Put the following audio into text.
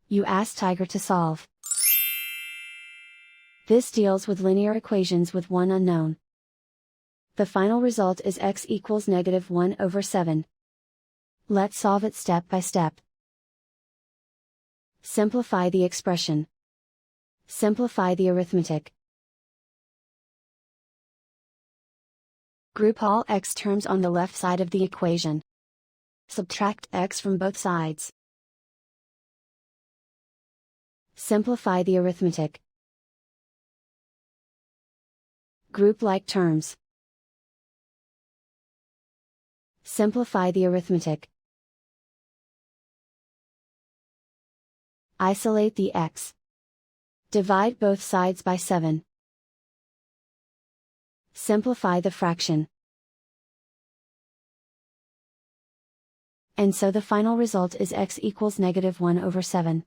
You ask Tiger to solve. This deals with linear equations with one unknown. The final result is x equals -1/7. Let's solve it step by step. Simplify the expression. Simplify the arithmetic. Group all x terms on the left side of the equation. Subtract x from both sides. Simplify the arithmetic. Group like terms. Simplify the arithmetic. Isolate the x. Divide both sides by 7. Simplify the fraction. And so the final result is x equals -1/7.